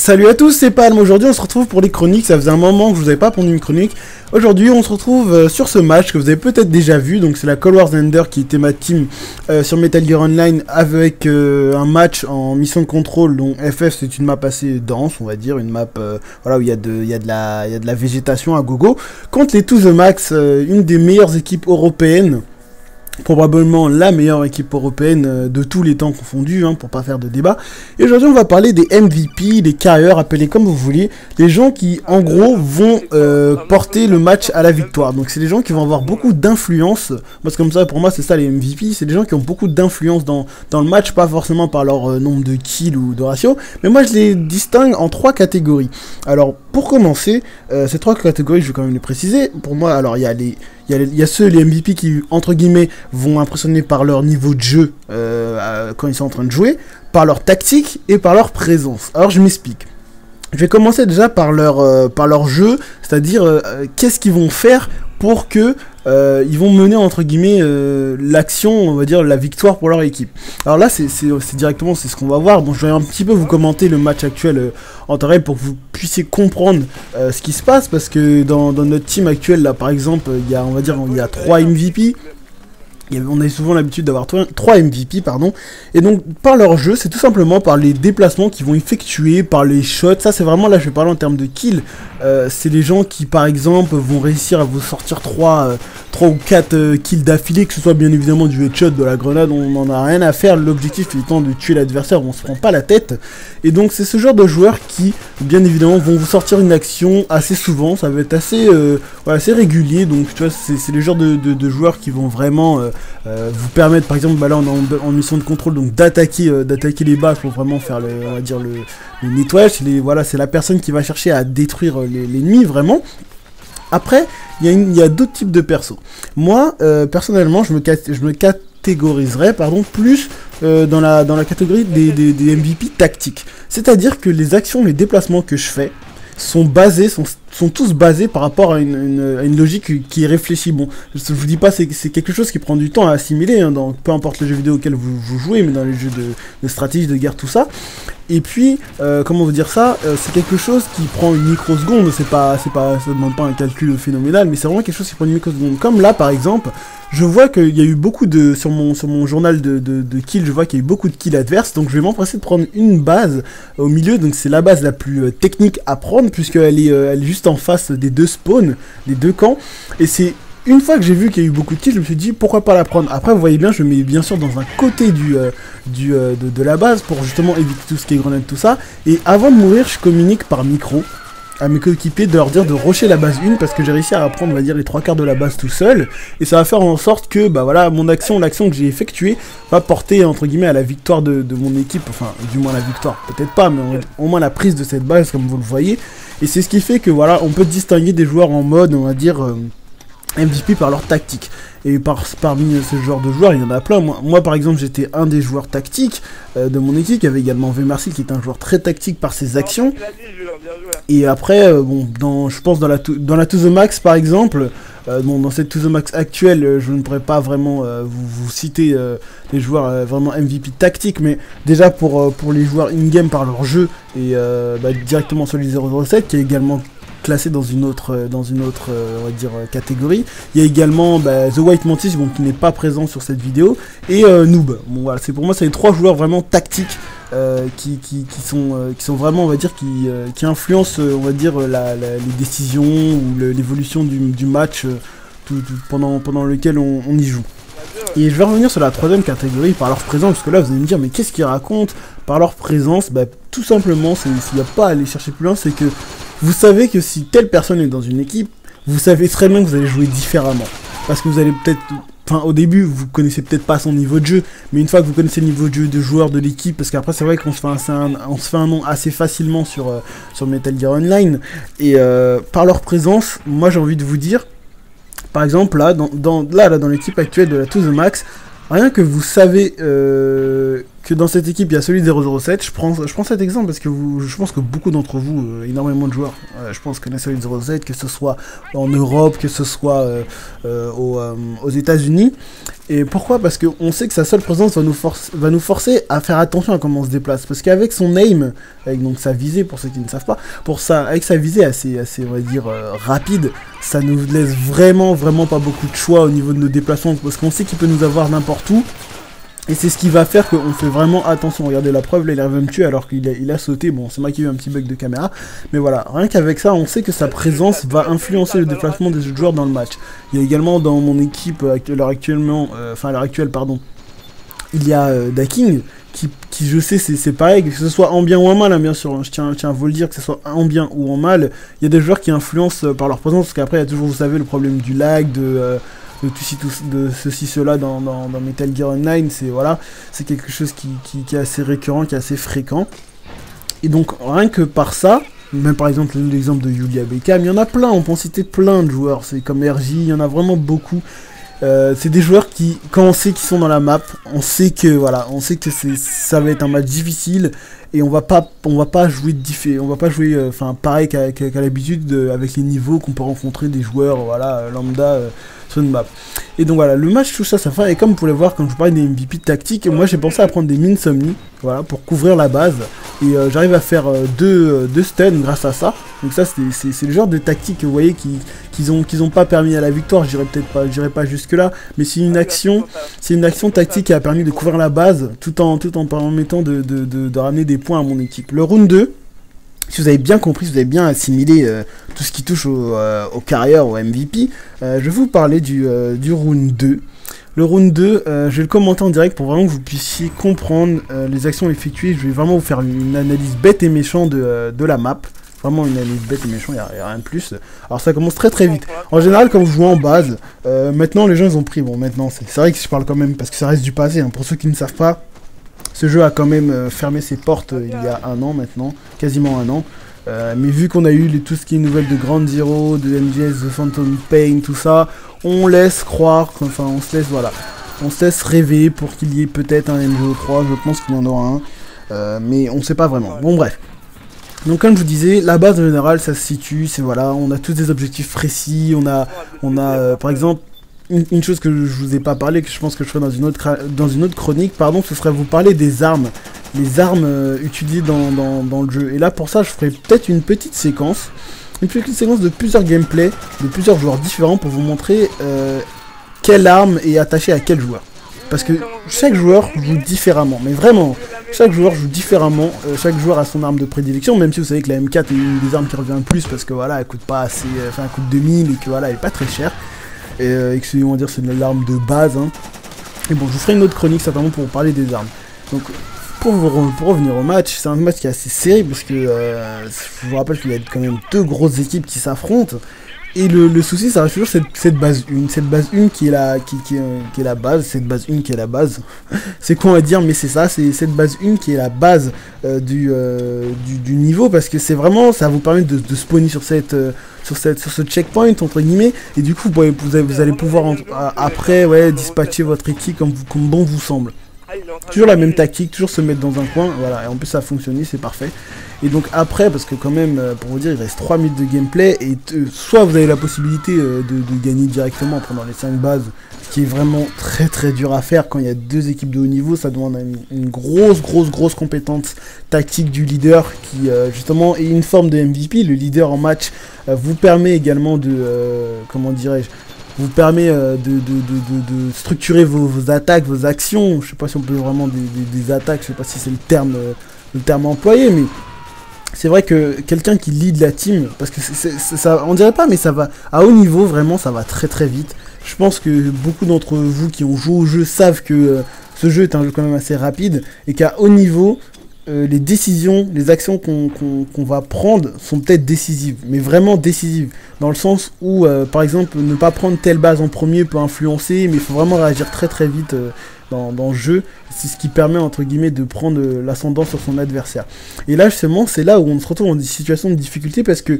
Salut à tous, c'est Palm. Aujourd'hui on se retrouve pour les chroniques. Ça faisait un moment que je vous avais pas pondu une chronique. Aujourd'hui on se retrouve sur ce match que vous avez peut-être déjà vu. Donc c'est la Cold War Thunder qui était ma team sur Metal Gear Online, avec un match en mission de contrôle. Donc FF, c'est une map assez dense, on va dire, une map voilà, où il y a de la végétation à gogo, contre les To The Max, une des meilleures équipes européennes. Probablement la meilleure équipe européenne de tous les temps confondus, pour pas faire de débat. Et aujourd'hui on va parler des MVP, des carrières, appelez comme vous voulez, les gens qui en gros vont porter le match à la victoire. Donc c'est des gens qui vont avoir beaucoup d'influence, parce que comme ça pour moi c'est ça les MVP, c'est des gens qui ont beaucoup d'influence dans le match, pas forcément par leur nombre de kills ou de ratio, mais moi je les distingue en 3 catégories. Alors pour commencer, ces 3 catégories je vais quand même les préciser. Pour moi, alors il y a les MVP qui, entre guillemets, vont impressionner par leur niveau de jeu quand ils sont en train de jouer, par leur tactique et par leur présence. Alors je m'explique. Je vais commencer déjà par leur jeu, c'est-à-dire qu'est-ce qu'ils vont faire pour que ils vont mener entre guillemets l'action, on va dire la victoire pour leur équipe. Alors là c'est directement c'est ce qu'on va voir. Bon, je vais un petit peu vous commenter le match actuel en temps réel pour que vous puissiez comprendre ce qui se passe, parce que dans notre team actuel là par exemple il y a, on va dire, il y a 3 MVP. On a souvent l'habitude d'avoir 3 MVP, pardon. Et donc, par leur jeu, c'est tout simplement par les déplacements qu'ils vont effectuer, par les shots. Ça, c'est vraiment, là, je vais parler en termes de kills. C'est les gens qui, par exemple, vont réussir à vous sortir 3 ou 4 kills d'affilée, que ce soit bien évidemment du headshot, de la grenade, on n'en a rien à faire. L'objectif étant de tuer l'adversaire, on se prend pas la tête. Et donc, c'est ce genre de joueurs qui, bien évidemment, vont vous sortir une action assez souvent. Ça va être assez, assez régulier. Donc, tu vois, c'est les genres de joueurs qui vont vraiment... vous permettre, par exemple, là on est en mission de contrôle, donc d'attaquer les bases pour vraiment faire on va dire le nettoyage. Voilà, c'est la personne qui va chercher à détruire l'ennemi vraiment. Après, il y a d'autres types de persos. Moi, personnellement, je me catégoriserais plus dans la catégorie des MVP tactiques. C'est-à-dire que les actions, les déplacements que je fais sont tous basés par rapport à une logique qui est réfléchie. Bon, je vous dis pas, c'est quelque chose qui prend du temps à assimiler, dans peu importe le jeu vidéo auquel vous jouez, mais dans les jeux de stratégie, de guerre, tout ça. Et puis, comment vous dire ça, c'est quelque chose qui prend une microseconde, ça demande pas un calcul phénoménal, mais c'est vraiment quelque chose qui prend une microseconde. Comme là, par exemple, je vois qu'il y a eu beaucoup sur mon journal de kills, je vois qu'il y a eu beaucoup de kills adverses, donc je vais m'empresser de prendre une base au milieu, donc c'est la base la plus technique à prendre, puisqu'elle est juste en face des 2 spawns, des 2 camps, et c'est une fois que j'ai vu qu'il y a eu beaucoup de kills, je me suis dit pourquoi pas la prendre. Après vous voyez bien, je mets bien sûr dans un côté de la base pour justement éviter tout ce qui est grenade, tout ça, et avant de mourir je communique par micro à mes coéquipiers de leur dire de rusher la base 1, parce que j'ai réussi à prendre, on va dire, les 3/4 de la base tout seul, et ça va faire en sorte que bah voilà, l'action que j'ai effectuée va porter entre guillemets à la victoire de mon équipe, enfin du moins la victoire, peut-être pas, mais au moins la prise de cette base comme vous le voyez. Et c'est ce qui fait que voilà, on peut distinguer des joueurs en mode, on va dire, MVP par leur tactique. Et parmi ce genre de joueurs, il y en a plein. Moi par exemple, j'étais un des joueurs tactiques de mon équipe. Il y avait également V-Marcy qui est un joueur très tactique par ses actions. Et après, je pense dans la To The Max par exemple, dans cette To The Max actuelle, je ne pourrais pas vraiment vous citer les joueurs vraiment MVP tactiques, mais déjà pour les joueurs in-game par leur jeu, et directement sur les 007 qui est également classé dans une autre on va dire catégorie. Il y a également The White Mantis, qui n'est pas présent sur cette vidéo, et Noob. Bon voilà, pour moi c'est les 3 joueurs vraiment tactiques qui sont vraiment, on va dire, qui influencent, on va dire, les décisions ou l'évolution du match pendant lequel on y joue. Et je vais revenir sur la 3e catégorie, par leur présence, parce que là vous allez me dire mais qu'est-ce qu'ils racontent par leur présence? Tout simplement, s'il n'y a pas à aller chercher plus loin, c'est que vous savez que si telle personne est dans une équipe, vous savez très bien que vous allez jouer différemment. Parce que vous allez peut-être... Enfin, au début, vous connaissez peut-être pas son niveau de jeu, mais une fois que vous connaissez le niveau de jeu de joueur de l'équipe, parce qu'après c'est vrai qu'on se fait un nom assez facilement sur Metal Gear Online, et par leur présence, moi j'ai envie de vous dire, par exemple là, dans l'équipe actuelle de la To The Max, rien que vous savez que dans cette équipe il y a celui de 007. Je prends cet exemple parce que je pense que beaucoup d'entre vous, énormément de joueurs, je pense connaissent celui de 007, que ce soit en Europe, que ce soit aux États-Unis. Et pourquoi? Parce qu'on sait que sa seule présence va nous forcer à faire attention à comment on se déplace. Parce qu'avec son aim, avec donc sa visée, pour ceux qui ne savent pas, avec sa visée assez on va dire, rapide, ça nous laisse vraiment pas beaucoup de choix au niveau de nos déplacements. Parce qu'on sait qu'il peut nous avoir n'importe où. Et c'est ce qui va faire qu'on fait vraiment attention. Regardez la preuve, là il arrive à me tuer alors qu'il a sauté. Bon, c'est moi qui ai eu un petit bug de caméra. Mais voilà, rien qu'avec ça, on sait que sa présence va influencer le déplacement des autres joueurs dans le match. Il y a également dans mon équipe, à l'heure actuelle, pardon, il y a Daking, qui je sais, c'est pareil, que ce soit en bien ou en mal, hein, bien sûr, hein, je tiens à vous le dire, que ce soit en bien ou en mal, il y a des joueurs qui influencent par leur présence, parce qu'après il y a toujours, vous savez, le problème du lag, de ceci, cela dans Metal Gear Online, c'est quelque chose qui est assez récurrent, qui est assez fréquent. Et donc, rien que par ça, même par exemple l'exemple de Yulia Beckham, il y en a plein, on peut en citer plein de joueurs, c'est comme RJ, il y en a vraiment beaucoup. C'est des joueurs qui, quand on sait qu'ils sont dans la map, on sait que ça va être un match difficile et on va pas jouer pareil qu'à l'habitude avec les niveaux qu'on peut rencontrer des joueurs lambda sur une map. Et donc voilà, le match touche à sa fin et comme vous pouvez le voir quand je vous parlais des MVP tactiques, moi j'ai pensé à prendre des Minsomni, voilà, pour couvrir la base et j'arrive à faire deux stuns grâce à ça. Donc ça c'est le genre de tactique que vous voyez qu'ils ont pas permis à la victoire, j'irai pas jusque là, mais c'est une action tactique qui a permis de couvrir la base tout en permettant de ramener des points à mon équipe. Le round 2, si vous avez bien compris, si vous avez bien assimilé tout ce qui touche au carrière, au MVP, je vais vous parler du round 2. Le round 2, je vais le commenter en direct pour vraiment que vous puissiez comprendre les actions effectuées. Je vais vraiment vous faire une analyse bête et méchante de la map. Vraiment une analyse bête et méchante, il n'y a rien de plus. Alors ça commence très vite. En général, quand vous jouez en base, maintenant les gens ils ont pris, bon maintenant c'est vrai que je parle quand même parce que ça reste du passé, hein. Pour ceux qui ne savent pas, ce jeu a quand même fermé ses portes il y a un an maintenant, quasiment un an. Mais vu qu'on a eu tout ce qui est nouvelles de Ground Zero, de MGS, de Phantom Pain, tout ça, on laisse croire, enfin on se laisse rêver pour qu'il y ait peut-être un MGO3, je pense qu'il y en aura un, mais on sait pas vraiment. Bon bref. Donc comme je vous disais, la base en général ça se situe, on a tous des objectifs précis, on a par exemple une chose que je vous ai pas parlé, que je pense que je ferai dans une autre chronique, pardon, ce serait vous parler des armes, les armes utilisées dans le jeu. Et là pour ça je ferai peut-être une petite séquence de plusieurs gameplays, de plusieurs joueurs différents pour vous montrer quelle arme est attachée à quel joueur. Parce que chaque joueur joue différemment, mais vraiment, chaque joueur joue différemment, chaque joueur a son arme de prédilection, même si vous savez que la M4 est une des armes qui revient le plus, parce que voilà, elle coûte pas assez, elle coûte 2000 et que voilà, elle est pas très chère, et que on va dire c'est l'arme de base, hein. Et bon, je vous ferai une autre chronique certainement pour vous parler des armes. Donc, pour revenir au match, c'est un match qui est assez serré, parce que je vous rappelle qu'il y a quand même deux grosses équipes qui s'affrontent. Et le souci, ça reste toujours cette base 1. Cette base 1 qui est la base. Cette base 1 qui est la base. C'est con à dire, mais c'est ça. C'est cette base 1 qui est la base du niveau. Parce que c'est vraiment, ça vous permet de spawner sur ce checkpoint, entre guillemets. Et du coup, vous allez pouvoir après dispatcher votre équipe comme bon vous semble. Toujours la même tactique, toujours se mettre dans un coin, voilà, et en plus ça a fonctionné, c'est parfait. Et donc après, parce que quand même, pour vous dire, il reste 3 minutes de gameplay, et soit vous avez la possibilité de gagner directement en prenant les 5 bases, ce qui est vraiment très dur à faire quand il y a deux équipes de haut niveau. Ça demande une grosse compétence tactique du leader qui justement est une forme de MVP. Le leader en match vous permet également de, comment dirais-je, vous permet de structurer vos attaques, vos actions. Je sais pas si on peut vraiment des attaques, je sais pas si c'est le terme employé, mais c'est vrai que quelqu'un qui lead la team, parce que ça, on dirait pas, mais ça va à haut niveau, vraiment, ça va très vite. Je pense que beaucoup d'entre vous qui ont joué au jeu savent que ce jeu est un jeu quand même assez rapide et qu'à haut niveau, les décisions, les actions qu'on va prendre sont peut-être décisives, mais vraiment décisives, dans le sens où, par exemple, ne pas prendre telle base en premier peut influencer, mais il faut vraiment réagir très vite dans le jeu. C'est ce qui permet, entre guillemets, de prendre l'ascendant sur son adversaire. Et là, justement, c'est là où on se retrouve dans des situations de difficulté, parce que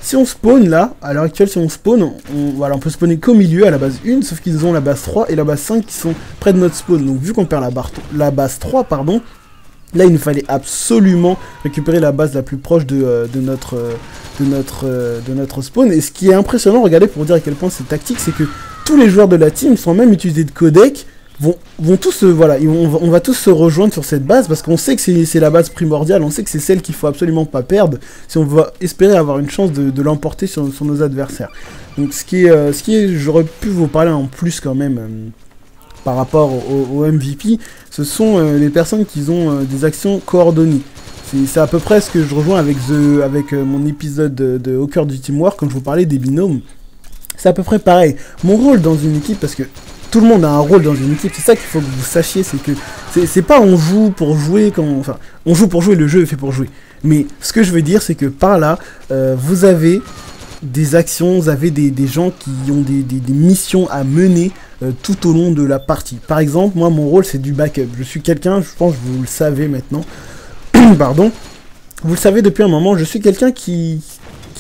Si on spawn là, à l'heure actuelle, si on spawn, voilà, on peut spawner qu'au milieu à la base 1, sauf qu'ils ont la base 3 et la base 5 qui sont près de notre spawn. Donc vu qu'on perd la base 3, pardon, là il nous fallait absolument récupérer la base la plus proche de notre spawn. Et ce qui est impressionnant, regardez pour dire à quel point c'est tactique, c'est que tous les joueurs de la team, sans même utiliser de codec, vont tous voilà, on va tous se rejoindre sur cette base parce qu'on sait que c'est la base primordiale, on sait que c'est celle qu'il faut absolument pas perdre si on veut espérer avoir une chance de l'emporter sur nos adversaires. Donc ce qui est j'aurais pu vous parler en plus quand même par rapport au MVP, ce sont les personnes qui ont des actions coordonnées. C'est à peu près ce que je rejoins avec mon épisode de Au cœur du teamwork quand je vous parlais des binômes. C'est à peu près pareil. Mon rôle dans une équipe, parce que tout le monde a un rôle dans une équipe, c'est ça qu'il faut que vous sachiez, c'est que c'est pas on joue pour jouer enfin on joue pour jouer, le jeu est fait pour jouer. Mais ce que je veux dire, c'est que par là, vous avez des actions, vous avez des gens qui ont des missions à mener tout au long de la partie. Par exemple, moi mon rôle c'est du backup. Je suis quelqu'un, je pense que vous le savez maintenant, pardon, vous le savez depuis un moment, je suis quelqu'un qui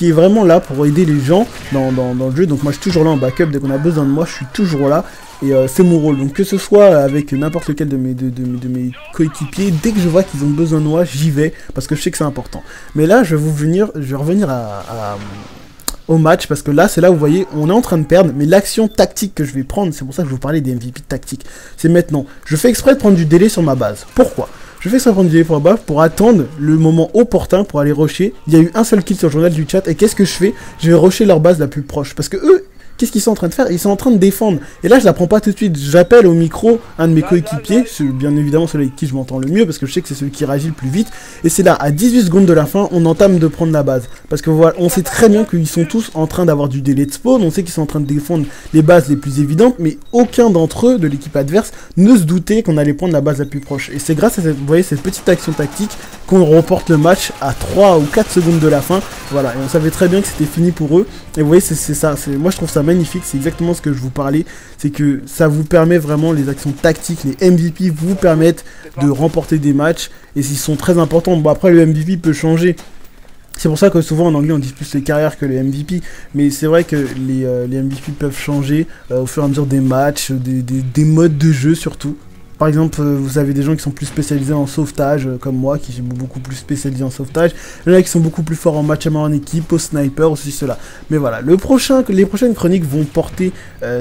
est vraiment là pour aider les gens dans le jeu. Donc moi je suis toujours là en backup, dès qu'on a besoin de moi, je suis toujours là. Et c'est mon rôle, donc que ce soit avec n'importe lequel de mes coéquipiers, dès que je vois qu'ils ont besoin de moi, j'y vais, parce que je sais que c'est important. Mais là, je vais revenir au match, parce que là, c'est là où vous voyez, on est en train de perdre, mais l'action tactique que je vais prendre, c'est pour ça que je vous parlais des MVP tactiques, c'est maintenant. Je fais exprès de prendre du délai sur ma base. Pourquoi ? Je fais exprès de prendre du délai pour ma base pour attendre le moment opportun pour aller rusher. Il y a eu un seul kill sur le journal du chat, et qu'est-ce que je fais ? Je vais rusher leur base la plus proche, parce que eux, qu'est-ce qu'ils sont en train de faire? Ils sont en train de défendre. Et là, je la prends pas tout de suite. J'appelle au micro un de mes coéquipiers, bien évidemment celui avec qui je m'entends le mieux, parce que je sais que c'est celui qui réagit le plus vite. Et c'est là, à 18 secondes de la fin, on entame de prendre la base. Parce que voilà, on sait très bien qu'ils sont tous en train d'avoir du délai de spawn, on sait qu'ils sont en train de défendre les bases les plus évidentes, mais aucun d'entre eux, de l'équipe adverse, ne se doutait qu'on allait prendre la base la plus proche. Et c'est grâce à cette, vous voyez, cette petite action tactique qu'on remporte le match à 3 ou 4 secondes de la fin. Voilà, et on savait très bien que c'était fini pour eux. Et vous voyez, c'est ça. Moi, je trouve ça magnifique, c'est exactement ce que je vous parlais, c'est que ça vous permet vraiment, les actions tactiques, les MVP vous permettent de remporter des matchs, et ils sont très importants. Bon, après, le MVP peut changer, c'est pour ça que souvent en anglais on dit plus les carrières que les MVP, mais c'est vrai que les MVP peuvent changer au fur et à mesure des matchs, des modes de jeu surtout. Par exemple, vous avez des gens qui sont plus spécialisés en sauvetage, comme moi, qui suis beaucoup plus spécialisé en sauvetage. Il y en a qui sont beaucoup plus forts en match à main en équipe, au sniper, ou ceci, cela. Mais voilà, les prochaines chroniques vont porter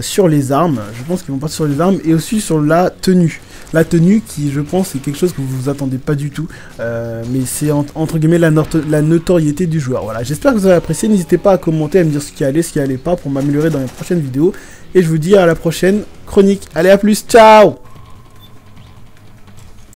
sur les armes. Je pense qu'ils vont porter sur les armes et aussi sur la tenue. La tenue qui, je pense, est quelque chose que vous vous attendez pas du tout. Mais c'est entre guillemets la notoriété du joueur. Voilà, j'espère que vous avez apprécié. N'hésitez pas à commenter, à me dire ce qui allait pas pour m'améliorer dans les prochaines vidéos. Et je vous dis à la prochaine chronique. Allez, à plus, ciao!